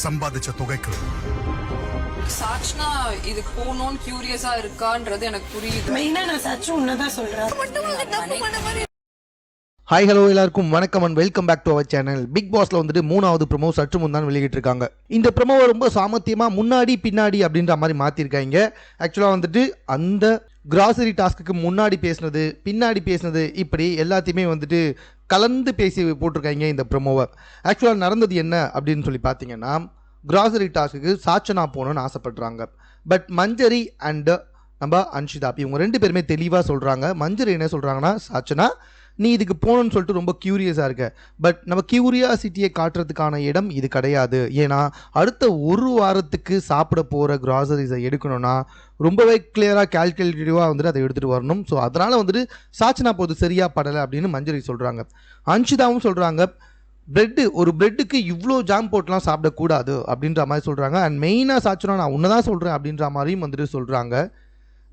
சம்பாதிச்ச தொகைக்கு சாட்சினா இதுக்கு போகணும்னு கியூரியஸா இருக்கான்றது எனக்கு புரியுது. மெயினா நான் சச்சு உன்னதான் சொல்றேன். ஹாய் ஹலோ எல்லாருக்கும் வணக்கம் and welcome back to our channel. Big பாஸ்ல வந்துட்டு 3வது ப்ரோமோ சற்று முன் தான் வெளியிட்டு இருக்காங்க. இந்த ப்ரோமோவை ரொம்ப சாமர்த்தியமாக முன்னாடி பின்னாடி அப்படின்ற மாதிரி மாற்றிருக்காங்க. ஆக்சுவலாக வந்துட்டு அந்த கிராசரி டாஸ்க்கு முன்னாடி பேசினது பின்னாடி பேசினது இப்படி எல்லாத்தையுமே வந்துட்டு கலந்து பேசி போட்டிருக்காங்க இந்த ப்ரோமோவை. ஆக்சுவலாக நடந்தது என்ன அப்படின்னு சொல்லி பார்த்தீங்கன்னா, கிராசரி டாஸ்க்கு சாச்சனா போகணுன்னு ஆசைப்படுறாங்க. பட் மஞ்சரி அண்டு நம்ம அன்ஷிதா இவங்க 2 பேருமே தெளிவாக சொல்கிறாங்க. மஞ்சரி என்ன சொல்கிறாங்கன்னா, சாச்சனா நீ இதுக்கு போகணுன்னு சொல்லிட்டு ரொம்ப க்யூரியஸாக இருக்க, பட் நம்ம க்யூரியாசிட்டியை காட்டுறதுக்கான இடம் இது கிடையாது. ஏன்னா அடுத்த ஒரு வாரத்துக்கு சாப்பிட போகிற கிராசரிஸை எடுக்கணும்னா ரொம்பவே கிளியராக கால்குலேட்டிவாக வந்துட்டு அதை எடுத்துகிட்டு வரணும். ஸோ அதனால் வந்துட்டு சாச்சனா போது சரியாக படலை அப்படின்னு மஞ்சரி சொல்கிறாங்க. அன்ஷிதாவும் சொல்கிறாங்க, ஒரு பிரெட்டுக்கு இவ்வளோ ஜாம் போட்டுலாம் சாப்பிடக்கூடாது அப்படின்ற மாதிரி சொல்கிறாங்க. அண்ட் மெயினாக சாச்சனா நான் உன்னை தான் சொல்கிறேன் அப்படின்ற மாதிரியும் வந்துட்டு சொல்கிறாங்க.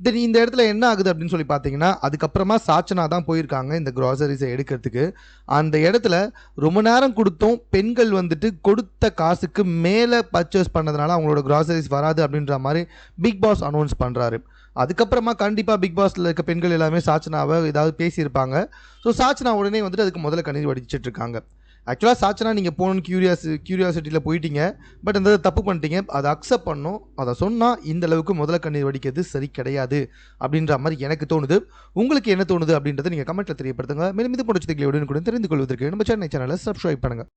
தென் இந்த இடத்துல என்ன ஆகுது அப்படின்னு சொல்லி பார்த்தீங்கன்னா, அதுக்கப்புறமா சாச்சனா தான் போயிருக்காங்க இந்த கிராசரிஸை எடுக்கிறதுக்கு. அந்த இடத்துல ரொம்ப நேரம் கொடுத்தோம், பெண்கள் வந்துட்டு கொடுத்த காசுக்கு மேலே பர்ச்சேஸ் பண்ணதுனால அவங்களோட கிராசரிஸ் வராது அப்படின்ற மாதிரி பிக் பாஸ் அனௌன்ஸ் பண்ணுறாரு. அதுக்கப்புறமா கண்டிப்பாக பிக் பாஸில் இருக்க பெண்கள் எல்லாமே சாச்சனாவை ஏதாவது பேசியிருப்பாங்க. ஸோ சாச்சனா உடனே வந்துட்டு அதுக்கு முதல்ல கண்ணீர் வடிச்சிட்டு இருக்காங்க. ஆக்சுவலாக சாச்சனா நீங்கள் போகணுன்னு க்யூரியாசிட்டியில் போயிட்டீங்க, பட் அந்த தப்பு பண்ணிட்டீங்க, அதை அக்செப்ட் பண்ணணும். அதை சொன்னால் இந்த அளவுக்கு முதல்ல கண்ணீர் வடிக்கிறது சரி கிடையாது அப்படின்ற மாதிரி எனக்கு தோணுது. உங்களுக்கு என்ன தோணுது அப்படின்றத நீங்கள் கமெண்ட்டில் தெரியப்படுத்துங்க. மேலும் இது போன்ற செய்திகளை உடனுக்குடன் தெரிந்து கொள்வதற்கு நம்ம சேனலை சப்ஸ்கிரைப் பண்ணுங்கள்.